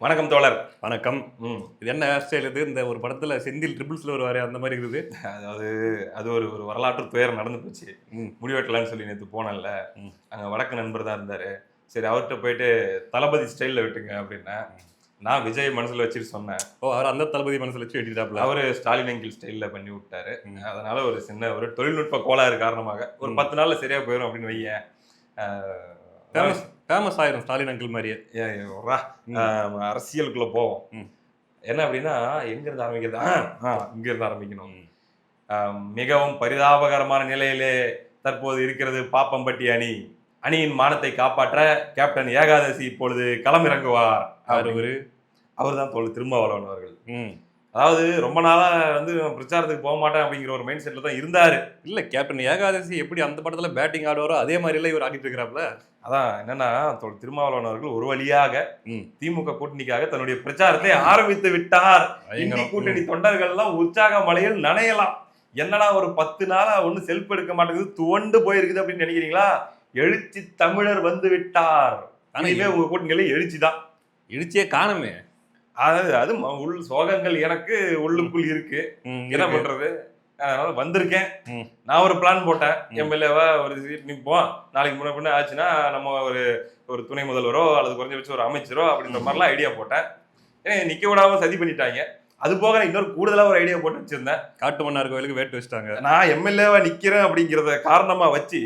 வணக்கம் தோழர். வணக்கம். ம். இது என்ன ஹேர் ஸ்டைல் இது? இந்த ஒரு படத்துல செந்தில் ட்ரிபிள்ஸ்ல வருவாரே அந்த மாதிரி இருக்குது. அதாவது அது ஒரு ஒரு வரலாற்று துயரம் நடந்து போச்சு. ம். முடி வெட்டலான்னு சொல்லி நேத்து போனேன்ல, ம். அங்க வடக்கு நண்பர் தான் இருந்தாரு. சரி அவர்ட்ட போயிட்டு தளபதி ஸ்டைல்ல வெட்டுங்க அப்டின்னேன். நான் விஜய் மனசுல வச்சுட்டு சொன்னேன். ஓ, அவர் அந்த தளபதி மனசுல வச்சு வெட்டிட்டாப்ல. அவரு ஸ்டாலின் அங்கிள் ஸ்டைல்ல பண்ணி விட்டாரு. ம். அதனால ஒரு சின்ன ஒரு தொழில்நுட்ப கோளாறு காரணமாக ஒரு 10 நாள்ல சரியா போயிரும் அப்டின்னு வையேன். அ ஃபேமஸ் ஃபேமஸ் ஆயிரும் ஸ்டாலின் அங்கிள் மாதிரியே. ஒர்ரா அரசியலுக்குள்ள போவோம். ம். என்ன அப்டின்னா, எங்க இருந்து ஆரம்பிக்கிறது? இங்க இருந்து ஆரம்பிக்கணும். ம். மிகவும் பரிதாபகரமான நிலையிலே தற்போது இருக்கிறது பாப்பம்பட்டி அணி. அணியின் மானத்தை காப்பாற்ற கேப்டன் ஏகாதசி இப்பொழுது களமிறங்குவார். அவர்தான் தோழர் திருமாவளவன் அவர்கள். ம். அதாவது ரொம்ப நாளா வந்து பிரச்சாரத்துக்கு போக மாட்டேன் அப்படிங்கிற ஒரு மைண்ட் செட்ல தான் இருந்தாரு. இல்ல, கேப்டன் ஏகாதசி எப்படி அந்த படத்துல பேட்டிங் ஆடுவாரோ அதே மாதிரி எல்லாம் இவர் ஆடிட்டு இருக்கிறாப்ல. அதான் என்னன்னா, தோழர் திருமாவளவன் அவர்கள் ஒரு வழியாக ம். திமுக கூட்டணிக்காக தன்னுடைய பிரச்சாரத்தை ஆரம்பித்து விட்டார். இந்தி கூட்டணி தொண்டர்கள் எல்லாம் உற்சாக மலையில் நனையலாம். என்னடா ஒரு 10 நாளா ஒண்ணு செல்ஃப் எடுக்க மாட்டேங்குது, துவண்டு போயிருக்குது அப்படின்னு நினைக்கிறீங்களா? எழுச்சி தமிழர் வந்து விட்டார். இனிமே உங்க கூட்டணியில எழுச்சி தான். எழுச்சியே காணுமே. அது உள் சோகங்கள் எனக்கு உள்ளுக்குள் இருக்கு. என்ன பண்றது? அதனால வந்திருக்கேன். நான் ஒரு பிளான் போட்டேன். எம்எல்ஏவா ஒரு சீட் நிற்போம். நாளைக்கு முன்ன பின்ன ஆச்சுன்னா நம்ம ஒரு துணை முதல்வரோ அல்லது குறைஞ்சபட்சம் ஒரு அமைச்சரோ அப்படின்ற மாதிரிலாம் ஐடியா போட்டேன். ஏன்னா நிக்க விடாம சதி பண்ணிட்டாங்க. அது போக இன்னொரு கூடுதலா ஒரு ஐடியா போட்டு வச்சிருந்தேன். காட்டுமன்னார் கோயிலுக்கு வேட்டு வச்சிட்டாங்க. நான் எம்எல்ஏவா நிக்கிறேன் அப்படிங்கிறத காரணமா வச்சு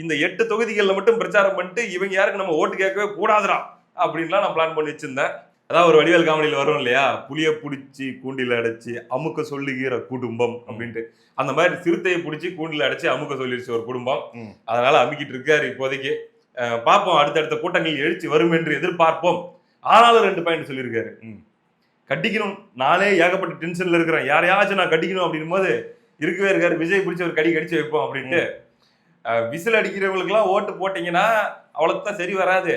இந்த 8 தொகுதிகளில் மட்டும் பிரச்சாரம் பண்ணிட்டு இவங்க யாருக்கு நம்ம ஓட்டு கேட்கவே கூடாதுடா அப்படின்லாம் நான் பிளான் பண்ணி வச்சிருந்தேன். அதாவது ஒரு வடிவேல் காமெடியில் வரும் இல்லையா, புளிய பிடிச்சி கூண்டில அடைச்சு அமுக்க சொல்லுகிற குடும்பம் அப்படின்ட்டு. அந்த மாதிரி சிறுத்தையை பிடிச்சி கூண்டில அடைச்சு அமுக்க சொல்லிருச்சு ஒரு குடும்பம். அதனால அமுக்கிட்டு இருக்காரு இப்போதைக்கு. பார்ப்போம், அடுத்தடுத்த கூட்டங்கள் எழுச்சி வரும் என்று எதிர்பார்ப்போம். ஆனாலும் 2 பாயிண்ட் சொல்லியிருக்காரு. கட்டிக்கணும். நானே ஏகப்பட்ட டென்ஷன்ல இருக்கிறேன், யாரையாச்சும் நான் கட்டிக்கணும் அப்படின் போது இருக்கவே இருக்காரு. விஜய் பிடிச்சி ஒரு கடிச்சு வைப்போம் அப்படின்ட்டு. விசில் அடிக்கிறவங்களுக்கு எல்லாம் ஓட்டு போட்டீங்கன்னா அவ்வளவுதான் சரி வராது.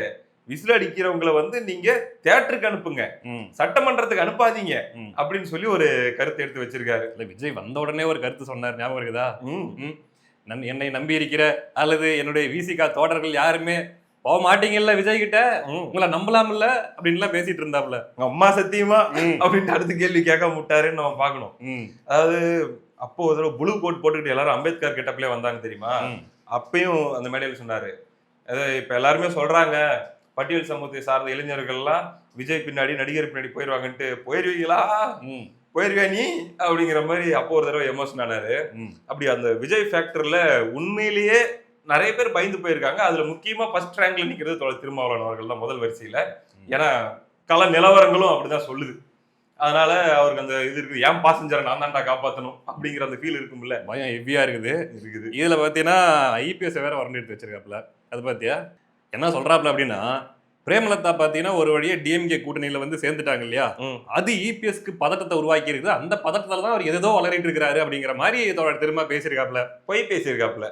விசில் அடிக்கிறவங்களை வந்து நீங்க தியேட்டருக்கு அனுப்புங்க, சட்டமன்றத்துக்கு அனுப்பாதீங்க அப்படின்னு சொல்லி ஒரு கருத்து எடுத்து வச்சிருக்காரு. இல்ல, விஜய் வந்த உடனே ஒரு கருத்து சொன்னார், ஞாபகம் இருக்குதா? என்னை நம்பி இருக்கிற அல்லது என்னுடைய விசிகா தோழர்கள் யாருமே போக மாட்டீங்கல்ல விஜய் கிட்ட, உங்களை நம்பலாம்ல அப்படின்லாம் பேசிட்டு இருந்தாப்ல. அம்மா சத்தியமா அப்படின்ட்டு அடுத்த கேள்வி கேட்க விட்டாருன்னு நம்ம பாக்கணும். அதாவது அப்போ ஒரு தடவை ப்ளூ கோட் போட்டுக்கிட்டு எல்லாரும் அம்பேத்கர் கிட்டப்லயே வந்தாங்க தெரியுமா? அப்பயும் அந்த மேடையில் சொன்னாரு, இப்ப எல்லாருமே சொல்றாங்க பட்டியல் சமூகத்தை சார்ந்த இளைஞர்கள் எல்லாம் விஜய் பின்னாடி நடிகர் பின்னாடி போயிருவாங்கன்ட்டு, போயிருவீங்களா? போயிருவியா நீ அப்படிங்கிற மாதிரி அப்போ ஒரு தடவை எமோஷன் ஆனாரு. அப்படி அந்த விஜய் ஃபேக்டர்ல உண்மையிலேயே நிறைய பேர் பயந்து போயிருக்காங்க. அதுல முக்கியமா ஃபர்ஸ்ட் ரேங்க்ல நிக்கிறது தோழர் திருமாவளவன் அவர்கள் தான் முதல் வரிசையில. ஏன்னா கள நிலவரங்களும் அப்படிதான் சொல்லுது. அதனால அவருக்கு அந்த இது இருக்கு, ஏன் பாசஞ்சரை நான் தான்டா காப்பாற்றணும் அப்படிங்கிற அந்த ஃபீல் இருக்கும்ல, பயம் ஹெவியா இருக்குது. இதுல பாத்தீங்கன்னா ஐபிஎஸ் வேற வரண்டு எடுத்து வச்சிருக்காப்ல. அது பாத்தியா என்ன சொல்றாப்ல அப்படின்னா, பிரேமலதா பாத்தீங்கன்னா ஒரு வழியே டிஎம்கே கூட்டணியில வந்து சேர்ந்துட்டாங்க இல்லையா, அது இபிஎஸ்க்கு பதட்டத்தை உருவாக்கி இருக்குது. அந்த பதட்டத்தால தான் அவர் ஏதோ வளரிட்டு இருக்காரு அப்படிங்கிற மாதிரி திரும்ப பேசியிருக்காப்ல. போய் பேசியிருக்காப்ல.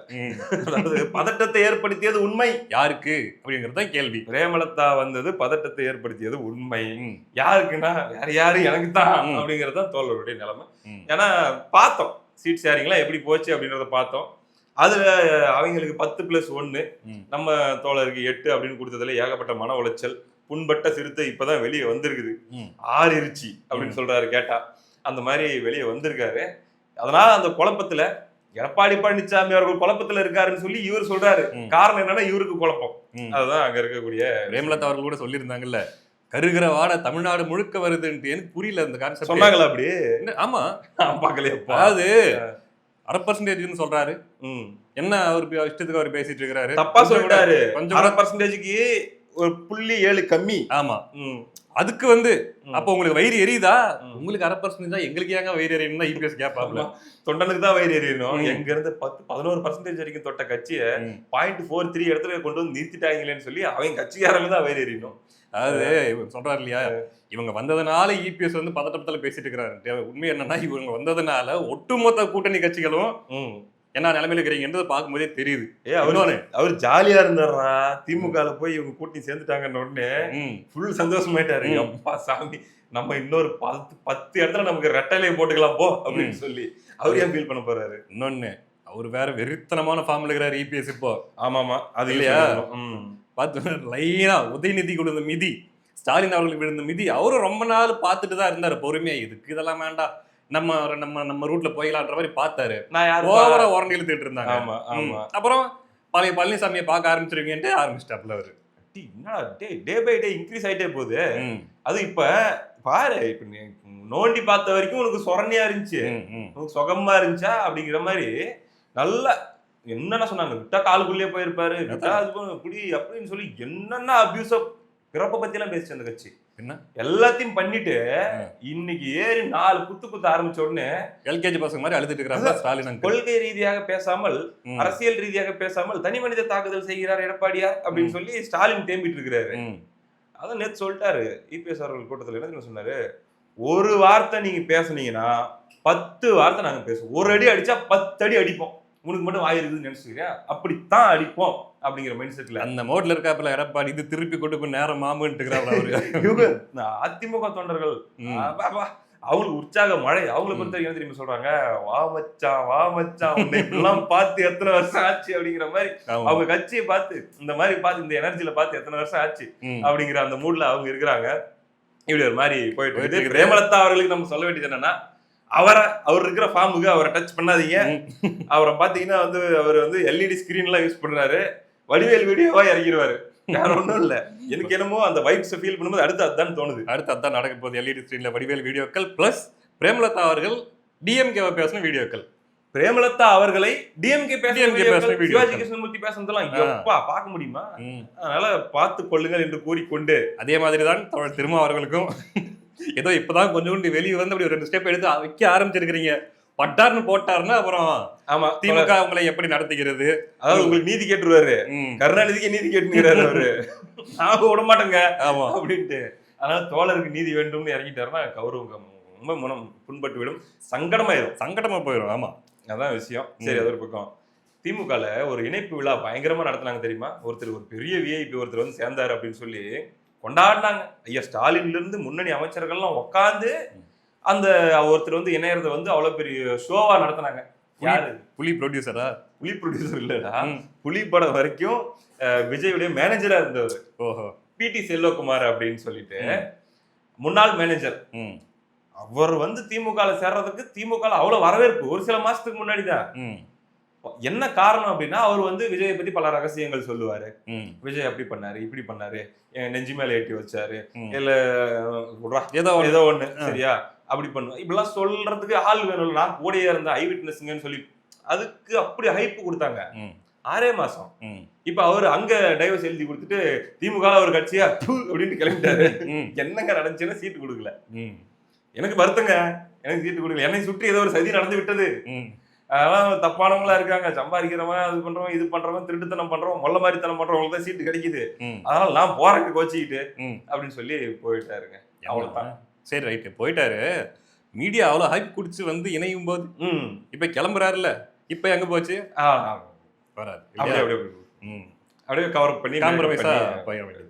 அதாவது பதட்டத்தை ஏற்படுத்தியது உண்மை யாருக்கு அப்படிங்கறத கேள்வி. பிரேமலதா வந்தது பதட்டத்தை ஏற்படுத்தியது உண்மை யாருக்குன்னா வேற யாரு, எனக்கு தான் அப்படிங்கறத தோழருடைய நிலைமை. ஏன்னா பார்த்தோம் சீட் ஷேரிங்லாம் எப்படி போச்சு அப்படின்றத பார்த்தோம். அதுல அவங்களுக்கு 10+1, நம்ம தோழருக்கு 8 அப்படின்னு கொடுத்ததுல ஏகப்பட்ட மன உளைச்சல். புண்பட்ட சிறுத்தை இப்பதான் வெளியே வந்திருக்குது, ஆறிருச்சு அப்படின்னு சொல்றாரு கேட்டா. அந்த மாதிரி வெளியே வந்திருக்காரு. அதனால அந்த குழப்பத்துல எடப்பாடி பழனிசாமி அவர்கள் குழப்பத்துல இருக்காருன்னு சொல்லி இவர் சொல்றாரு. காரணம் என்னன்னா இவருக்கு குழப்பம். அதுதான் அங்க இருக்கக்கூடிய பிரேமலதா அவர்கள் கூட சொல்லியிருந்தாங்கல்ல, கருகிற வாட தமிழ்நாடு முழுக்க வருதுன்ட்டு. எனக்கு புரியல அந்த கான்செப்ட். சொன்னாங்களா அப்படி? ஆமா, பாக்கலையப்பா. அதாவது 1/2% சொல்றாரு. என்ன அவர் இஷ்டத்துக்கு அவர் பேசிட்டு இருக்காரு. தப்பா சொல்லிட்டாரு. 1/2%க்கு ஒரு 0.7 கம்மி. ஆமா, அதுக்கு வந்து அப்ப உங்களுக்கு வயிறு எரியுதா? உங்களுக்கு 1/2% தான், எங்களுக்கு ஏங்க வயிறு எரியணும் தான் இபிஎஸ் கேட்பாப்ல. தொண்டனுக்கு தான் வயிறு எரியணும். எங்க இருந்து 10-11% வரைக்கும் தொட்ட கட்சியை 0.43 இடத்துல கொண்டு வந்து நிறுத்திட்டாங்களேன்னு சொல்லி அவங்க கட்சிக்காரங்க தான் வயிறு எரியணும். அதாவது சொல்றாரு இல்லையா, இவங்க வந்ததுனால இபிஎஸ் வந்து பதட்டத்துல பேசிட்டு இருக்கிறாரு. உண்மை என்னன்னா, இவங்க வந்ததுனால ஒட்டுமொத்த கூட்டணி கட்சிகளும் என்ன நிலைமையில இருக்கிறீங்கன்றது பார்க்கும்போதே தெரியுது. அவர் ஜாலியா இருந்தாரா, திமுக போய் இவங்க கூட்டணி சேர்ந்துட்டாங்கன்னு உடனே ஃபுல் சந்தோஷமாயிட்டாரு. அப்பா சாமி, நம்ம இன்னொரு 10 இடத்துல நமக்கு ரெட்டலையை போட்டுக்கலாம் போ அப்படின்னு சொல்லி அவர் ஏன் ஃபீல் பண்ண போறாரு. இன்னொன்னு, அவர் வேற வெறித்தனமான ஃபார்ம்ல இருக்கிறாரு இபிஎஸ் இப்போ. ஆமாமா, அது இல்லையா? பார்த்து லைனா உதயநிதி கொடுத்த மிதி ஸ்டாலின் அவர்களுக்கு விழுந்த மிதி அவரும் ரொம்ப நாள் பார்த்துட்டு தான் இருந்தாரு பொறுமையா. இதுக்கு இதெல்லாம் வேண்டாம், நம்ம நம்ம நம்ம ரூட்ல போயிடலான்ற மாதிரி பார்த்தாரு. நான் யாரு ஓவரா உரண்டு இழுத்துட்டு இருந்தாங்க. ஆமா ஆமா. அப்புறம் பழைய பழனிசாமியை பார்க்க ஆரம்பிச்சிருவீங்கன்ட்டு ஆரம்பிச்சிட்டாப்ல அவரு. என்னடா டே பை டே இன்க்ரீஸ் ஆயிட்டே போகுது. அது இப்ப பாரு, இப்ப நீ நோண்டி பார்த்த வரைக்கும் உனக்கு சொரணியா இருந்துச்சு, உனக்கு சுகமா இருந்துச்சா அப்படிங்கிற மாதிரி நல்லா என்னென்ன சொன்னாங்க. விட்டா காலுக்குள்ளேயே போயிருப்பாரு, விட்டா அது இப்படி அப்படின்னு சொல்லி என்னென்ன அபியூஸ பிறப்ப பத்தி எல்லாம் பேசிச்சு அந்த கட்சி. என்ன எல்லாத்தையும் பண்ணிட்டு இன்னைக்கு ஏறி 4 குத்து ஆரம்பிச்ச உடனே எல்கேஜி பசங்க மாதிரி அழுதுட்டு இருக்கிறாங்க ஸ்டாலின். கொள்கை ரீதியாக பேசாமல், அரசியல் ரீதியாக பேசாமல் தனி மனித தாக்குதல் செய்கிறார் எடப்பாடியார் அப்படின்னு சொல்லி ஸ்டாலின் தேம்பிட்டு இருக்கிறாரு. அதான் நேத்து சொல்லிட்டாரு இபிஎஸ் அவர்கள் கூட்டத்தில். என்ன சொன்னாரு, ஒரு வார்த்தை நீங்க பேசுனீங்கன்னா 10 வார்த்தை நாங்க பேசுவோம், ஒரு அடி அடிச்சா 10 அடி அடிப்போம், உனக்கு மட்டும் வாயிருக்குன்னு நினைச்சுக்கிறியா, அப்படித்தான் அடிப்போம் அப்படிங்கிற மைண்ட் செட்ல அந்த மோட்ல இருக்காப்புல எடப்பாடி. இது திருப்பி கொடுக்கும் நேரம் மாமுன்ட்டு அதிமுக தொண்டர்கள் அவங்களுக்கு உற்சாக மழை. அவங்களை பொறுத்த வரைக்கும் திரும்பி சொல்றாங்க, வா மச்சான் இப்படிலாம் பார்த்து எத்தனை வருஷம் ஆச்சு அப்படிங்கிற மாதிரி. அவங்க கட்சியை பார்த்து இந்த மாதிரி பார்த்து இந்த எனர்ஜில பார்த்து எத்தனை வருஷம் ஆச்சு அப்படிங்கிற அந்த மூட்ல அவங்க இருக்கிறாங்க. இப்படி ஒரு மாதிரி போயிட்டு இருக்கு. பிரேமலதா அவர்களுக்கு நம்ம சொல்ல வேண்டியது என்னன்னா, அவர் இருக்கிற ஃபார்முக்கு அவரை டச் பண்ணாதீங்க. அவரை பாத்தீங்கன்னா அவர் எல்இடி ஸ்கிரீன் எல்லாம் யூஸ் பண்றாரு, வடிவேல் வீடியோவா இறங்கிடுவாரு, வேற ஒன்றும் இல்ல. எனக்கு என்னமோ அந்த வைப்ஸ் ஃபீல் பண்ணும்போது அடுத்து அதுதான் தோணுது. அடுத்து அதுதான் நடக்க போகுது. எல்இடி ஸ்கிரீன்ல வடிவேல் வீடியோக்கள் பிளஸ் பிரேமலதா அவர்கள் டிஎம்கேவை பேசின வீடியோக்கள். பிரேமலதா அவர்களை டிஎம்கே பேசுற சிவாஜி கிருஷ்ணமூர்த்தி பேசுறதெல்லாம் எப்பா பார்க்க முடியுமா? அதனால பார்த்து கொள்ளுங்கள் என்று கூறிக்கொண்டு, அதே மாதிரிதான் திரும்ப அவர்களுக்கும் ஏதோ இப்பதான் கொஞ்சோண்டு வெளியே வந்து அப்படி 2 ஸ்டெப் எடுத்து வைக்க ஆரம்பிச்சிருக்கிறீங்க. பட்டார்னு போட்டாருன்னா அப்புறம் ஆமா திமுக உங்களை எப்படி நடத்துகிறது, அதாவது உங்களுக்கு நீதி கேட்டுருவாரு, கருணாநிதிக்கு நீதி கேட்டுங்கிறாரு அவரு, நாம விட மாட்டேங்க ஆமா அப்படின்ட்டு. அதனால தோழருக்கு நீதி வேண்டும்னு இறங்கிட்டாருன்னா கௌரவம் ரொம்ப மனம் புண்பட்டு விடும், சங்கடமா போயிடும். ஆமா, அதான் விஷயம். சரி, அது ஒரு பக்கம். திமுகல ஒரு இணைப்பு விழா பயங்கரமா நடத்தினாங்க தெரியுமா? ஒரு பெரிய விஐபி ஒருத்தர் சேர்ந்தாரு அப்படின்னு சொல்லி கொண்டாடினாங்க. ஐயா ஸ்டாலின்ல இருந்து முன்னணி அமைச்சர்கள்லாம் உட்காந்து அந்த ஒருத்தர் இணையறத அவ்வளவு பெரிய ஷோவா நடத்தினாங்க. யாரு? புலி ப்ரொடியூசரா? புலி ப்ரொடியூசர் இல்லடா, புலி படம் வரைக்கும் விஜயுடைய மேனேஜரா இருந்தவர். ஓஹோ. பிடி செல்வகுமார் அப்படின்னு சொல்லிட்டு முன்னாள் மேனேஜர். அவர் திமுகல சேர்றதுக்கு திமுக அவ்வளவு வரவேற்பு ஒரு சில மாசத்துக்கு முன்னாடிதான். என்ன காரணம் அப்படின்னா, அவர் விஜயை பத்தி பல ரகசியங்கள் சொல்லுவாரு. விஜய் அப்படி பண்ணாரு, இப்படி பண்ணாரு, நெஞ்சு மேல ஏற்றி வச்சாரு, இல்ல ஏதோ ஒண்ணு சரியா அப்படி பண்ணுவோம், இப்படிலாம் சொல்றதுக்கு ஆள் வேணும். நான் கூடயே இருந்த ஐ விட்னஸ்ங்கன்னு சொல்லி அதுக்கு அப்படி ஹைப் கொடுத்தாங்க 6 மாசம். இப்ப அவர் அங்க டைவர்ஸ் எழுதி கொடுத்துட்டு திமுக ஒரு கட்சியா அப்படின்னு கிளம்பிட்டாரு. என்னங்க நடந்துச்சுன்னா சீட்டு கொடுக்கல. எனக்கு வருத்தங்க, எனக்கு சீட்டு கொடுக்கல. என்னை சுற்றி ஏதோ ஒரு சதி நடந்து விட்டது. அதெல்லாம் தப்பானவங்களா இருக்காங்க, சம்பாதிக்கிறவன், அது பண்றவன், இது பண்றவன், திருட்டுத்தனம் பண்றவன், மொல்ல மாதிரித்தனம் பண்றவங்களுக்கு தான் சீட்டு கிடைக்குது, அதனால நான் போறக்கு கோச்சிக்கிட்டு அப்படின்னு சொல்லி போயிட்டாருங்க. அவ்வளவுதான். சரி, ரைட்டு, போயிட்டாரு. மீடியா அவ்வளவு ஹைப் குடிச்சு இணையும் போது இப்ப கிளம்புறாருல, இப்ப எங்க போச்சு? வராது, அப்படியே கவர் பண்ணி காம்ப்ரமைஸா போயிட வேண்டியது.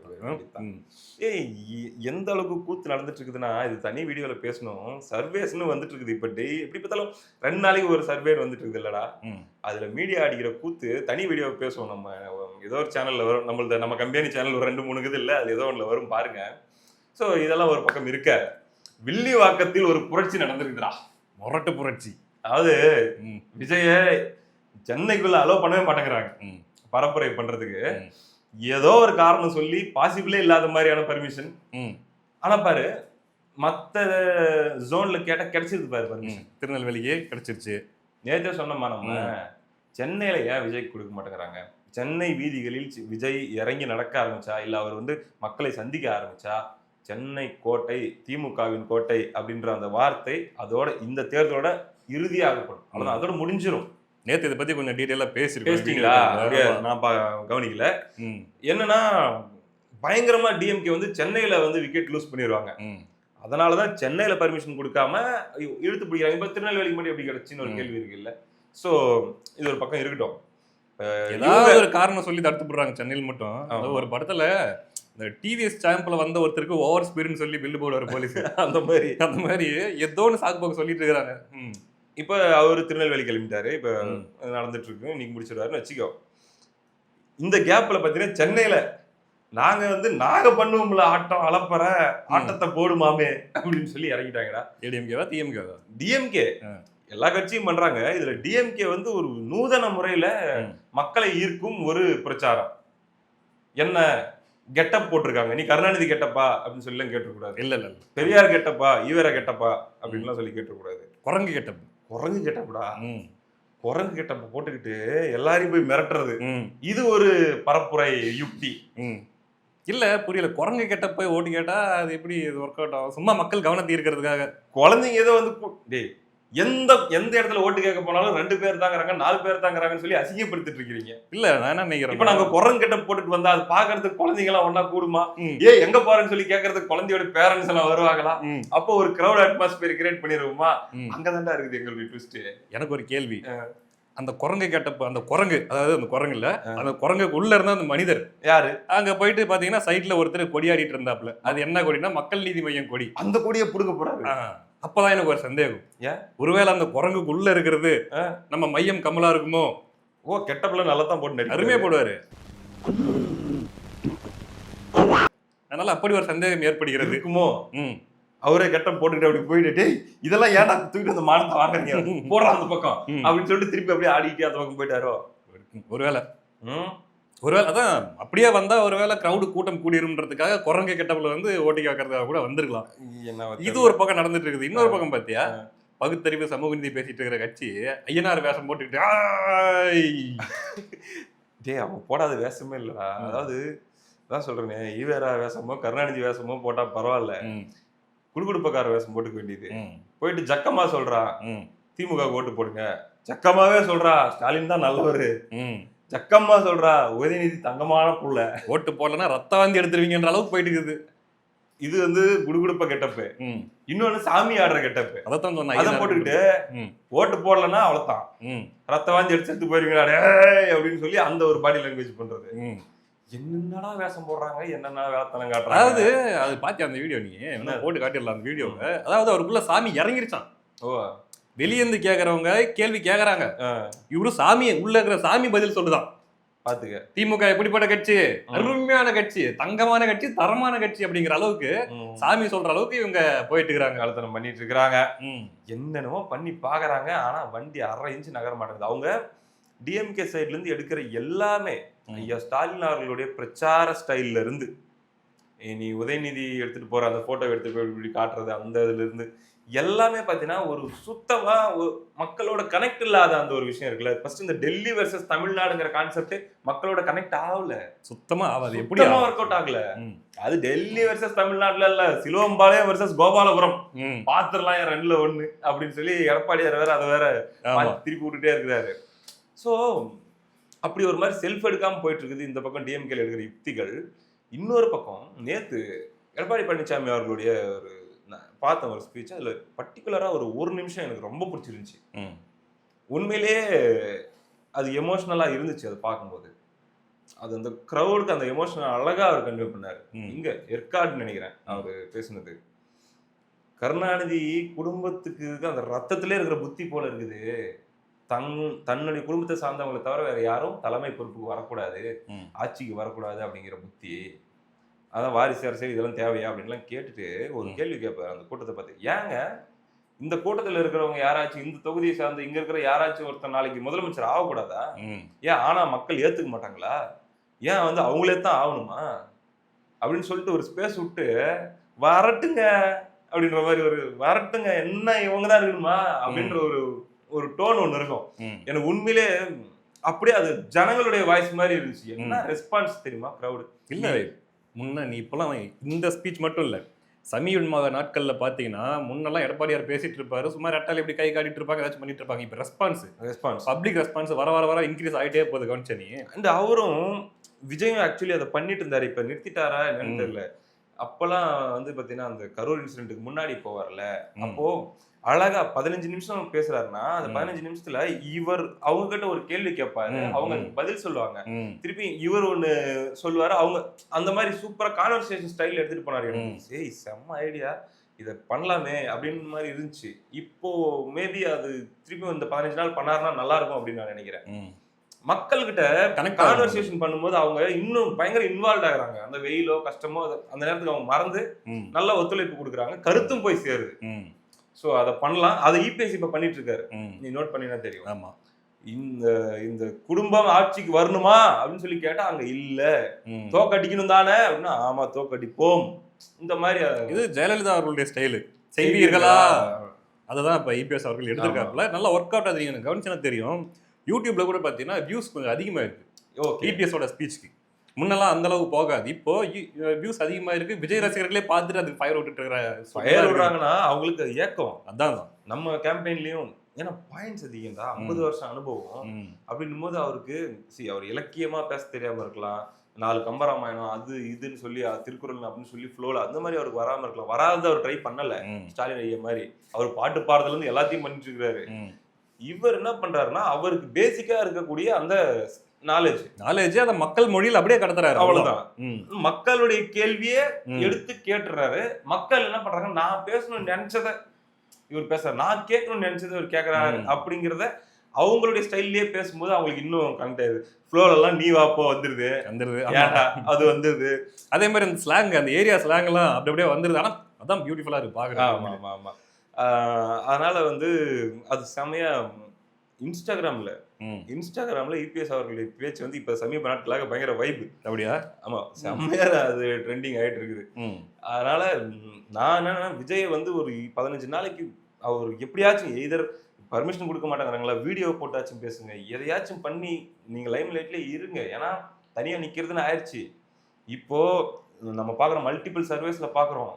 எந்த அளவுக்கு கூத்து நடந்துட்டு இருக்குதுன்னா, இது தனி வீடியோல பேசணும். சர்வேஸ்னு வந்துட்டு இருக்குது. இப்ப எப்படி பார்த்தாலும் 2 நாளைக்கு ஒரு சர்வே வந்துட்டு இருக்குது இல்லடா. அதுல மீடியா அடிக்கிற கூத்து தனி வீடியோ பேசுவோம். நம்ம ஏதோ ஒரு சேனல்ல வரும், நம்ம கம்பெனி சேனல் ஒரு 2-3 இருக்குது இல்ல, அது ஏதோ ஒண்ணுல வரும் பாருங்க. சோ இதெல்லாம் ஒரு பக்கம் இருக்க, வில்லிவாக்கத்தில் ஒரு புரட்சி நடந்திருக்குதுடா, முரட்டு புரட்சி. அதாவது விஜய சென்னைக்குள்ள அலோவ் பண்ணவே மாட்டேங்கிறாங்க பரப்புரை பண்றதுக்கு. ஏதோ ஒரு காரணம் சொல்லி பாசிபிளே இல்லாத மாதிரியான பர்மிஷன். ஆனா பாரு, மத்த ஜோன்ல கேட்டா கிடைச்சிருக்கு பாரு பர்மிஷன். திருநெல்வேலியே கிடைச்சிருச்சு. நேற்றே சொன்னோமா நம்ம, சென்னையில ஏன் விஜய்க்கு கொடுக்க மாட்டேங்கிறாங்க? சென்னை வீதிகளில் விஜய் இறங்கி நடக்க ஆரம்பிச்சா, இல்ல அவர் மக்களை சந்திக்க ஆரம்பிச்சா, சென்னை கோட்டை திமுகவின் கோட்டை அப்படின்ற அந்த வார்த்தை அதோட இந்த தேர்தலோட இறுதியாகப்படும். அவ்வளவுதான், அதோட முடிஞ்சிடும். நேத்து இதை பத்தி கொஞ்சம் டீடைலா பேசிட்டீங்களா? நான் கவனிக்கல. என்னன்னா, பயங்கரமா டிஎம்கே சென்னையில விக்கெட் லூஸ் பண்ணிடுவாங்க. அதனாலதான் சென்னையில பர்மிஷன் கொடுக்காம இழுத்து பிடிக்கிறாங்க. இப்ப திருநெல்வேலிக்கு மட்டும் எப்படி கிடைச்சுன்னு ஒரு கேள்வி இருக்கு இல்ல. சோ இது ஒரு பக்கம் இருக்கட்டும். ஏதாவது ஒரு காரணம் சொல்லி தடுத்து போடுறாங்க சென்னையில் மட்டும். ஒரு படத்துல இந்த டிவிஎஸ் சாம்பிள் வந்த ஒருத்தருக்கு ஓவர் ஸ்பீடுன்னு சொல்லி பில்லு போடுவார் போலீஸ். அந்த மாதிரி ஏதோ ஒன்று சாக்கு போக்கு சொல்லிட்டு இருக்கிறாங்க. இப்ப அவரு திருநெல்வேலி கிளம்பிட்டாரு. இப்ப நடந்துட்டு இருக்கு, நீங்க முடிச்சிருவாருன்னு வச்சுக்கோ. இந்த கேப்ல பாத்தீங்கன்னா சென்னையில நாங்க நாங்க பண்ணுவோம்ல ஆட்டம் அளப்பற ஆட்டத்தை போடுமாமே அப்படின்னு சொல்லி இறங்கிட்டாங்கடா. ஏடிஎம்கேவா டிஎம்கேவா? டிஎம்கே எல்லா கட்சியும் பண்றாங்க. இதுல டிஎம்கே ஒரு நூதன முறையில மக்களை ஈர்க்கும் ஒரு பிரச்சாரம். என்ன கெட்டப் போட்டிருக்காங்க, நீ கருணாநிதி கெட்டப்பா அப்படின்னு சொல்லி எல்லாம் கேட்டக்கூடாது. இல்ல இல்ல பெரியார் கெட்டப்பா ஈவேர கெட்டப்பா அப்படின்லாம் சொல்லி கேட்டக்கூடாது. குரங்கு கெட்டப். குரங்கு கெட்டப்படா. குரங்கு கெட்டப்ப போட்டுக்கிட்டு எல்லாரையும் போய் மிரட்டுறது, இது ஒரு பரப்புரை யுக்தி. இல்ல புரியல, குரங்கு கெட்டப் போய் ஓட்டு கேட்டா அது எப்படி ஒர்க் அவுட் ஆகும்? சும்மா மக்கள் கவனத்தை ஈர்க்கிறதுக்காக. குழந்தைங்க ஏதோ டேய் எந்த இடத்துல ஓட்டு கேட்க போனாலும் 2 பேர் தாங்கிறாங்க 4 பேர் தாங்கிறாங்கன்னு சொல்லி அசிங்கப்படுத்திட்டு இருக்கீங்க. இல்ல நான் என்ன நினைக்கிறேன், இப்ப நாங்க குரங்கு கெட்டப் போட்டுட்டு வந்தா அது பாக்குறதுக்கு குழந்தைங்க எல்லாம் ஒன்னா கூடுமா? எங்க போறேன்னு சொல்லி கேட்கறதுக்கு குழந்தையோட பேரண்ட்ஸ் எல்லாம் வருவாங்களா? அப்போ ஒரு கிரௌட் அட்மாஸ்பியர் கிரியேட் பண்ணிடுவோமா? அங்கதான்டா இருக்குது எங்களுடைய ட்விஸ்ட். எனக்கு ஒரு கேள்வி, அந்த குரங்கு கேட்டப்ப அந்த குரங்கு, அதாவது அந்த குரங்கு இல்ல, அந்த குரங்குக்கு உள்ள இருந்தா அந்த மனிதர் யாரு அங்க போயிட்டு பாத்தீங்கன்னா சைட்ல ஒருத்தர் கொடியாடிட்டு இருந்தாப்ல. அது என்ன கொடினா மக்கள் நீதி மையம் கொடி. அந்த கொடியை புடுங்க போறாரு. அப்பதான் எனக்கு ஒரு சந்தேகம், ஒருவேளை அந்த குரங்குக்கு உள்ள இருக்கிறது நம்ம மையம் கமலா இருக்குமோ? ஓ, கெட்டப்ல நல்லா தான் போட்டு அருமையா போடுவாரு. அதனால அப்படி ஒரு சந்தேகம் ஏற்படுகிறது. இருக்குமோ? அவரே கெட்டம் போட்டுக்கிட்டு அப்படி போயிட்டு இதெல்லாம் ஏன்டா தூக்கிட்டு அந்த மானத்தை வாங்குறீங்க, போடுறான் அந்த பக்கம் அப்படின்னு சொல்லிட்டு திருப்பி அப்படியே ஆடிக்கிட்டே அந்த பக்கம் போயிட்டாரோ? ஒருவேளை அதான் அப்படியே வந்தா ஒருவேளை கிரௌடு கூட்டம் கூடிரும்ன்றதுக்காக குரங்கு கெட்டப்ல ஓட்டி கேட்கறதுக்காக கூட வந்திருக்கலாம். இது ஒரு பக்கம் நடந்துட்டு இருக்குது. இன்னொரு பக்கம் பாத்தியா, பகுத்தறிவு சமூக நீதி பேசிட்டு இருக்கிற கட்சி ஐயனார் வேஷம் போட்டுக்கிட்டு அவன் போடாத வேஷமே இல்லடா. அதாவது அதான் சொல்றேனே, ஈவேரா வேஷமோ கருணாநிதி வேஷமோ போட்டா பரவாயில்ல, குடுகுடுப்பக்கார வேஷம் போட்டுக்க வேண்டியது. போயிட்டு ஜக்கமா சொல்றான் திமுக ஓட்டு போடுங்க, ஜக்கமாவே சொல்றா ஸ்டாலின் தான் நல்லவரு, ஜக்கம்மா சொல்றா உதயநிதி தங்கமான புள்ள, ஓட்டு போடலன்னா ரத்த வாந்தி எடுத்துருவீங்கன்ற அளவுக்கு போயிட்டு இருக்குது. இது குடுகுடுப்ப கெட்டப்பு. இன்னொன்னு சாமி ஆடுற கெட்டப்பு. அதான் சொன்ன, அதை போட்டுக்கிட்டு ஓட்டு போடலன்னா அவ்வளவுதான் ரத்த வாந்தி எடுத்து போயிருவீங்களா அப்படின்னு சொல்லி அந்த ஒரு பாடி லாங்குவேஜ் பண்றது. என்னென்னடா வேஷம் போடுறாங்க, என்னென்ன வேலைத்தனம் காட்டுறாங்க. அதாவது அது பாத்தியா அந்த வீடியோ? நீ போட்டு காட்டிடலாம் அந்த வீடியோவை. அதாவது அவருக்குள்ள சாமி இறங்கிருச்சான். ஓ, வெளியேந்து கேக்குறவங்க கேள்வி கேக்குறாங்க, இவரு சாமி உள்ள இருக்கிற சாமி பதில் சொல்லுதான். பாத்துக்க, திமுக எப்படிப்பட்ட கட்சி, அருமையான கட்சி, தங்கமான கட்சி, தரமான கட்சி அப்படிங்கிற அளவுக்கு சாமி சொல்ற அளவுக்கு இவங்க போயிட்டு இருக்கிறாங்க, வேலைத்தனம் பண்ணிட்டு இருக்கிறாங்க, என்னென்னமோ பண்ணி பாக்குறாங்க. ஆனா வண்டி 1/2 இன்ச் நகர மாட்டேங்குது. அவங்க டிஎம்கே சைட்ல இருந்து எடுக்கிற எல்லாமே ஐயா ஸ்டாலின் அவர்களுடைய பிரச்சார ஸ்டைல்ல இருந்து, நீ உதயநிதி எடுத்துட்டு போற அந்த போட்டோ எடுத்து போய் இப்படி காட்டுறது, அந்த இதுல இருந்து எல்லாமே பாத்தீங்கன்னா ஒரு சுத்தமா மக்களோட கனெக்ட் இல்லாத அந்த ஒரு விஷயம் இருக்குல்ல. ஃபர்ஸ்ட் இந்த டெல்லி வெர்சஸ் தமிழ்நாடுங்கிற கான்செப்ட் மக்களோட கனெக்ட் ஆகல, சுத்தமா ஆகாது, எப்படி ஒர்க் அவுட் ஆகல. அது டெல்லி வெர்சஸ் தமிழ்நாடுல இல்ல, சிலுவம்பாளையம் வெர்சஸ் கோபாலபுரம், பாத்துரலாம் 2ல 1 அப்படின்னு சொல்லி எடப்பாடியார் வேற அதை வேற திருப்பி விட்டுட்டே இருக்கிறாரு. ஸோ அப்படி ஒரு மாதிரி செல்ஃப் எடுக்காம போயிட்டு இருக்குது இந்த பக்கம் டிஎம்கேல எடுக்கிற யுக்திகள். இன்னொரு பக்கம் நேத்து எடப்பாடி பழனிசாமி அவர்களுடைய ஒரு பார்த்த ஒரு ஸ்பீச், அதுல பர்டிகுலரா ஒரு நிமிஷம் எனக்கு ரொம்ப பிடிச்சிருந்துச்சு. உண்மையிலேயே அது எமோஷனலா இருந்துச்சு. அதை பார்க்கும்போது அது அந்த கிரௌடுக்கு அந்த எமோஷனல் அழகா அவர் கன்வே பண்ணாரு. இங்க ஏற்காடுன்னு நினைக்கிறேன் அவரு பேசுனது. கருணாநிதி குடும்பத்துக்கு அந்த ரத்தத்திலே இருக்கிற புத்தி போல இருக்குது, தன்னுடைய குடும்பத்தை சார்ந்தவங்களை தவிர வேற யாரும் தலைமை பொறுப்புக்கு வரக்கூடாது, ஆட்சிக்கு வரக்கூடாது அப்படிங்கிற புத்தி. அதான் வாரிசு அரசியல் இதெல்லாம் தேவையா அப்படின்லாம் கேட்டுட்டு ஒரு கேள்வி கேட்பாரு அந்த கூட்டத்தை பார்த்து. ஏங்க இந்த கூட்டத்தில் இருக்கிறவங்க யாராச்சும் இந்த தொகுதியை சார்ந்து இங்க இருக்கிற யாராச்சும் ஒருத்தர் நாளைக்கு முதலமைச்சர் ஆகக்கூடாதா? ஏன் ஆனா மக்கள் ஏத்துக்க மாட்டாங்களா? ஏன் அவங்களே தான் ஆகணுமா அப்படின்னு சொல்லிட்டு ஒரு ஸ்பேஸ் விட்டு வரட்டுங்க அப்படின்ற மாதிரி ஒரு வரட்டுங்க, என்ன இவங்க தான் இருக்கணுமா அப்படின்ற ஒரு டோன் ஒண்ணு இருக்கும். எனக்கு உண்மையிலே அப்படியே அது ஜனங்களுடைய வாய்ஸ் மாதிரி இருந்துச்சு. என்ன ரெஸ்பான்ஸ் தெரியுமா கிரௌடு? இல்ல முன்ன நீ இப்பெல்லாம் இந்த ஸ்பீச் மட்டும் இல்ல, சமீப நாட்கள்ல பாத்தீங்கன்னா முன்னெல்லாம் எடப்பாடியார் பேசிட்டு இருப்பாரு, சும்மா ரெட்டால எப்படி கை காட்டிட்டு இருப்பாங்க, ஏதாச்சும் பண்ணிட்டு இருப்பாங்க. இப்ப ரெஸ்பான்ஸ் பப்ளிக் ரெஸ்பான்ஸ் வர வர வர இன்க்ரீஸ் ஆகிட்டே போகுது. கவனிச்ச நீ? அண்ட் அவரும் விஜயும் ஆக்சுவலி அதை பண்ணிட்டு இருந்தாரு. இப்ப நிறுத்திட்டாரா என்னன்னு தெரியல. அப்பெல்லாம் பாத்தீங்கன்னா அந்த கரூர் இன்சிடென்ட்டுக்கு முன்னாடி போவார்ல, அப்போ அழகா 15 நிமிஷம் பேசுறாருன்னா அந்த 15 நிமிஷத்துல இவர் அவங்க கிட்ட ஒரு கேள்வி கேட்பாரு, அவங்க பதில் சொல்லுவாங்க, திருப்பி இவர் ஒண்ணு சொல்லுவாரு, அவங்க அந்த மாதிரி சூப்பரா கான்வர்சேஷன் ஸ்டைல் எடுத்துட்டு போனாரு. சரி, செம்ம ஐடியா, இதை பண்ணலாமே அப்படின்னு மாதிரி இருந்துச்சு. இப்போ மேபி அது திருப்பி இந்த 15 நாள் பண்ணாருன்னா நல்லா இருக்கும் அப்படின்னு நான் நினைக்கிறேன். மக்கள்கிட்ட கனெக்ட் கான்வர்சேஷன் பண்ணும்போது அவங்க இன்னும் பயங்கர இன்வால்வ் ஆகுறாங்க. அந்த வெயிலோ கஷ்டமோ அந்த நேரத்துக்கு அவங்க மறந்து நல்ல ஒத்துழைப்பு கொடுக்குறாங்க, கருத்தும் போய் சேருது. ஸோ அதை பண்ணலாம். அதை இபிஎஸ் இப்ப பண்ணிட்டு இருக்காரு. நீ நோட் பண்ணினா தெரியும். ஆமா, இந்த இந்த குடும்பம் ஆட்சிக்கு வரணுமா அப்படின்னு சொல்லி கேட்டா அங்க இல்ல, தோக்கடிக்கணும் தானே அப்படின்னா ஆமா தோக்கடிப்போம். இந்த மாதிரி இது ஜெயலலிதா அவர்களுடைய ஸ்டைலு. செய்வீர்களா, அதுதான் இப்ப இபிஎஸ் அவர்கள் எடுத்திருக்காருல. நல்லா ஒர்க் அவுட். அது எனக்கு கவனிச்சா தெரியும். யூடியூப்ல கூட பாத்தீங்கன்னா வியூஸ் கொஞ்சம் அதிகமா இருக்கு இபிஎஸோட ஸ்பீச்சுக்கு. முன்னெல்லாம் அந்த அளவுக்கு போகாது. இப்போ வியூஸ் அதிகமா இருக்கு. விஜய் ரசிகர்களே பார்த்துட்டு அதுக்கு ஃபயர் விட்டுறாங்கன்னா அவங்களுக்கு ஏக்கம். அதான் நம்ம கேம்பெயின்லயும் ஏன்னா பாயிண்ட்ஸ் அதிகம் தான், 50 வருஷம் அனுபவம் அப்படின்னும் போது அவருக்கு அவர் இலக்கியமா பேச தெரியாம இருக்கலாம், 4 கம்பராமாயணம் அது இதுன்னு சொல்லி திருக்குறள் அப்படின்னு சொல்லி ஃப்ளோல அந்த மாதிரி அவருக்கு வராம இருக்கலாம். வராத அவர் ட்ரை பண்ணல. ஸ்டாலின் ஐயா மாதிரி அவர் பாட்டு பாடுறதுல இருந்து எல்லாத்தையும் பண்ணிட்டு இருக்கிறாரு. இவர் என்ன பண்றாருன்னா அவருக்கு பேசிக்கா இருக்கக்கூடிய அந்த நாலேஜ் அத மக்கள் மொழியில் அப்படியே கடத்துறாரு. அவ்வளவுதான். மக்களுடைய கேள்வியே எடுத்து கேட்டுறாரு. மக்கள் என்ன பண்றாங்க, நான் பேசணும்னு நினைச்சதை இவர் பேசுறாரு, நான் கேட்கணும்னு நினைச்சதை இவர் கேட்கறாரு அப்படிங்கிறத அவங்களுடைய ஸ்டைல்லயே பேசும்போது அவங்களுக்கு இன்னும் கனெக்ட் ஆயிடுது. ஃப்ளோல எல்லாம் நீ வாப்போ வந்துருது, அது வந்துருது. அதே மாதிரி அந்த ஸ்லாங், அந்த ஏரியா ஸ்லாங் எல்லாம் அப்படி அப்படியே வந்துருது. ஆனா அதான் பியூட்டிஃபுல்லா இருக்கு பாக்குறேன். ஆமா ஆமா ஆமா. அதனால அது செமையா இன்ஸ்டாகிராம்ல இபிஎஸ் அவர்களுடைய பேச்சு இப்ப சமீப நாட்களாக பயங்கர வைப். அப்படியா? ஆமா, செம்மையா அது ட்ரெண்டிங் ஆயிட்டு இருக்குது. அதனால நான் என்னன்னா விஜய் ஒரு 15 நாளைக்கு அவர் எப்படியாச்சும் எய்தர் பர்மிஷன் கொடுக்க மாட்டாங்கிறாங்களா, வீடியோ போட்டாச்சும் பேசுங்க, எதையாச்சும் பண்ணி நீங்க லைம் லைட்ல இருங்க. ஏன்னா தனியா நிக்கிறதுன்னு ஆயிடுச்சு. இப்போ நம்ம பாக்குறோம், மல்டிபிள் சர்வேஸ்ல பாக்குறோம்,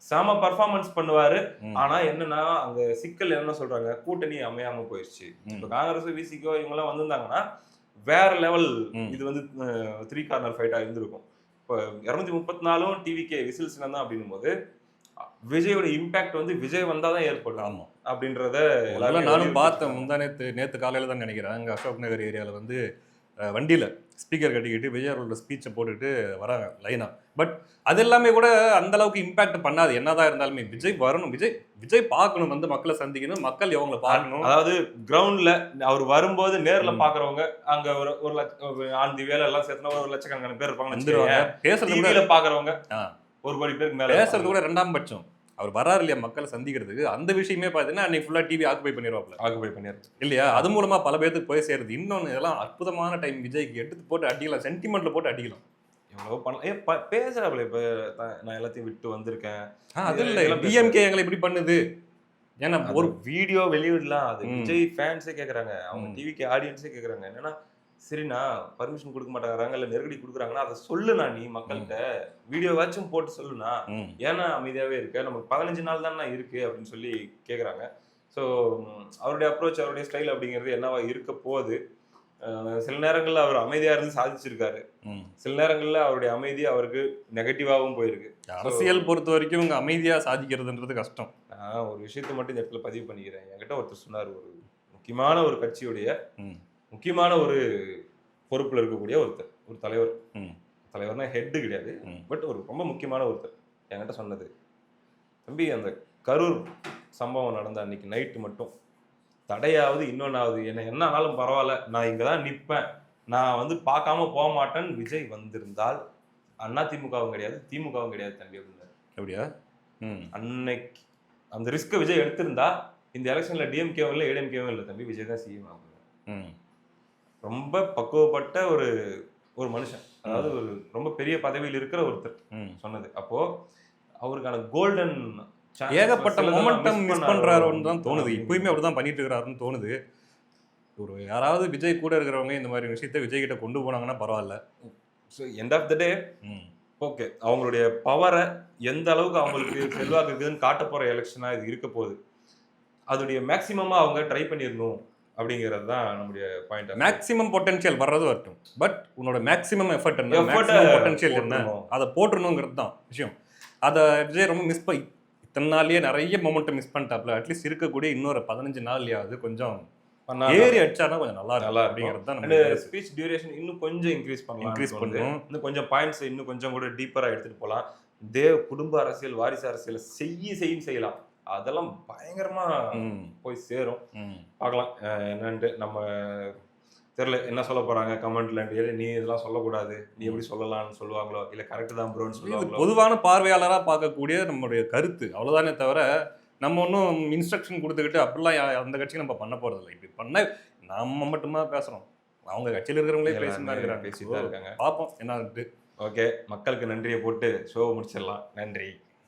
செம பர்ஃபார்மன்ஸ் பண்ணுவாரு. ஆனா என்னன்னா அங்க சிக்கல் என்ன சொல்றாங்க, கூட்டணி அமையாம போயிடுச்சு. இப்ப காங்கிரஸ் விசிகோ இவங்க எல்லாம் வந்திருந்தாங்கன்னா வேற லெவல் இது 3 கார்னர் ஃபைட்டா இருந்திருக்கும். இப்போ 234 டிவிகே விசில்ஸ் தான் அப்படின்னும் போது விஜயோட இம்பாக்ட் விஜய் வந்தாதான் ஏற்படும். ஆமா அப்படின்றத நானும் பார்த்தேன். நேத்து காலையில தான் நினைக்கிறேன். அங்க அசோக் நகர் ஏரியால வண்டியில ஸ்பீக்கர் கட்டிக்கிட்டு விஜய் அவரோட ஸ்பீச்சை போட்டுட்டு வராங்க லைனா. பட் அது எல்லாமே கூட அந்த அளவுக்கு இம்பாக்ட் பண்ணாது. என்னதான் இருந்தாலுமே விஜய் வரணும், விஜய் பார்க்கணும், மக்களை சந்திக்கணும், மக்கள் இவங்களை பார்க்கணும். அதாவது கிரவுண்ட்ல அவர் வரும்போது நேர்ல பாக்குறவங்க அங்க ஒரு லட்சம் ஆந்தி வேலை எல்லாம் சேர்த்துனா 1 லட்சக்கணக்கான பேர் இருப்பாங்க. பேசுறதுல பாக்குறவங்க 1 கோடி பேருக்கு மேல. பேசுறது கூட 2ஆம் பட்சம். அவர் வராரு இல்லையா மக்களை சந்திக்கிறதுக்கு, அந்த விஷயமே பார்த்தீங்கன்னா அன்னைக்கு ஃபுல்லா டிவி ஆக்குபை பண்ணிடுவாரு இல்லையா. அது மூலமா பல பேருக்கு போய் சேருது. இன்னொன்னு இதெல்லாம் அற்புதமான டைம். விஜய்க்கு எடுத்து போட்டு அடிக்கலாம், சென்டிமெண்ட்ல போட்டு அடிக்கலாம். எவ்வளவு பண்ணலாம். பேசுறாப்ல இப்ப நான் எல்லாத்தையும் விட்டு வந்திருக்கேன், அது இல்ல டிஎம்கே எங்களை இப்படி பண்ணுது. ஏன்னா ஒரு வீடியோ வெளியிடலாம், அது விஜய் ஃபேன்ஸே கேக்குறாங்க, அவங்க டிவிக்கு ஆடியன்ஸே கேக்குறாங்க. என்னன்னா சரிண்ணா பர்மிஷன் கொடுக்க மாட்டேங்கிறாங்க, இல்ல நெருக்கடி கொடுக்குறாங்கன்னா அதை சொல்லுண்ணா, நீ மக்கள்கிட்ட வீடியோவாச்சும் போட்டு சொல்லுண்ணா, ஏன்னா அமைதியாவே இருக்க, நமக்கு 15 நாள் தானே இருக்கு அப்படின்னு சொல்லி கேட்குறாங்க. ஸோ அவருடைய அப்ரோச், அவருடைய ஸ்டைல் அப்படிங்கிறது என்னவா இருக்க போகுது. சில நேரங்களில் அவர் அமைதியா இருந்து சாதிச்சிருக்காரு, சில நேரங்களில் அவருடைய அமைதி அவருக்கு நெகட்டிவாகவும் போயிருக்கு. அரசியல் பொறுத்த வரைக்கும் இவங்க அமைதியா சாதிக்கிறதுன்றது கஷ்டம். நான் ஒரு விஷயத்தை மட்டும் இந்த இடத்துல பதிவு பண்ணிக்கிறேன். என்கிட்ட ஒருத்தர் சொன்னார், ஒரு முக்கியமான ஒரு கட்சியுடைய முக்கியமான ஒரு பொறுப்புல இருக்கக்கூடிய ஒருத்தர், ஒரு தலைவர்னா ஹெட் கிடையாது, பட் ஒரு ரொம்ப முக்கியமான ஒருத்தர் என்கிட்ட சொன்னது, தம்பி அந்த கரூர் சம்பவம் நடந்த அன்னைக்கு நைட்டு மட்டும் தடையாவது இன்னொன்னாவது என்ன ஆனாலும் பரவாயில்ல, நான் இங்கதான் நிற்பேன், நான் பார்க்காம போக மாட்டேன்னு விஜய் வந்திருந்தால் அதிமுகவும் கிடையாது திமுகவும் கிடையாது தம்பி அப்படின்னாரு. அப்படியா? அன்னைக்கு அந்த ரிஸ்க் விஜய் எடுத்திருந்தா இந்த எலெக்ஷன்ல டிஎம்கேவும் இல்லை ஏடிஎம்கேவும் இல்லை தம்பி, விஜய் தான் சிஎம் ஆகும். ரொம்ப பக்குவப்பட்ட ஒரு மனுஷன், அதாவது ஒரு ரொம்ப பெரிய பதவியில் இருக்கிற ஒருத்தர் சொன்னது. அப்போ அவருக்கான கோல்டன் ஏகப்பட்ட மொமெண்டம் மிஸ் பண்றாருன்னு தான் தோணுது. இப்பயுமே அப்படிதான் பண்ணிட்டு இருக்கிறாருன்னு தோணுது. ஒரு யாராவது விஜய் கூட இருக்கிறவங்க இந்த மாதிரி விஷயத்தை விஜய் கிட்ட கொண்டு போனாங்கன்னா பரவாயில்ல. So end of the day okay, அவங்களுடைய பவரை எந்த அளவுக்கு அவங்களுக்கு செல்வாக்கு இருக்குதுன்னு காட்ட போற எலெக்ஷனா இது இருக்க போகுது. அதோடைய மேக்சிமமா அவங்க ட்ரை பண்ணிடணும் அப்படிங்கிறது தான் நம்முடைய பாயிண்ட். மேக்ஸிமம் பொட்டன்ஷியல் வர்றது வரட்டும், பட் உன்னோட மேக்ஸிமம் எஃபர்ட் என்ன, பொட்டன்ஷியல் என்ன, அதை போட்டுருணுங்கிறது தான் விஷயம். அதை விஜய் ரொம்ப மிஸ் பண்ணி இத்தனை நாள்லயே நிறைய மொமெண்ட்டை மிஸ் பண்ணிட்டாப்ல. அட்லீஸ்ட் இருக்கக்கூடிய இன்னொரு 15 நாள்லயாவது கொஞ்சம் ஏறி அடிச்சானா கொஞ்சம் நல்லா அப்படிங்கிறது தான். ஸ்பீச் டியூரேஷன் இன்னும் கொஞ்சம் இன்க்ரீஸ் பண்ணணும், இன்னும் கொஞ்சம் பாயிண்ட்ஸ் இன்னும் கொஞ்சம் கூட டீப்பரா எடுத்துட்டு போகலாம். குடும்ப அரசியல், வாரிசு அரசியல் செய்யலாம், அதெல்லாம் பயங்கரமா போய் சேரும். பார்க்கலாம் என்னன்ட்டு. நம்ம தெரியல என்ன சொல்ல போறாங்க கமெண்ட்ல, நீ இதெல்லாம் சொல்லக்கூடாது, நீ எப்படி சொல்லலாம்னு சொல்லுவாங்களோ, இல்ல கரெக்ட் தான் ப்ரோன்னு இது சொல்லுவாங்களோ. பொதுவான பார்வையாளரா பார்க்கக்கூடிய நம்மளுடைய கருத்து அவ்வளவுதானே தவிர நம்ம ஒன்றும் இன்ஸ்ட்ரக்ஷன் கொடுத்துக்கிட்டு அப்படிலாம் அந்த கட்சிக்கு நம்ம பண்ண போறது இல்லை. இப்படி பண்ண நம்ம மட்டுமா பேசுறோம், அவங்க கட்சியில் இருக்கிறவங்களே பேசிட்டு தான் இருக்கிறாங்க. பேசிட்டு தான் இருக்காங்க. பார்ப்போம் என்ன. ஓகே, மக்களுக்கு நன்றியை போட்டு ஷோ முடிச்சிடலாம். நன்றி.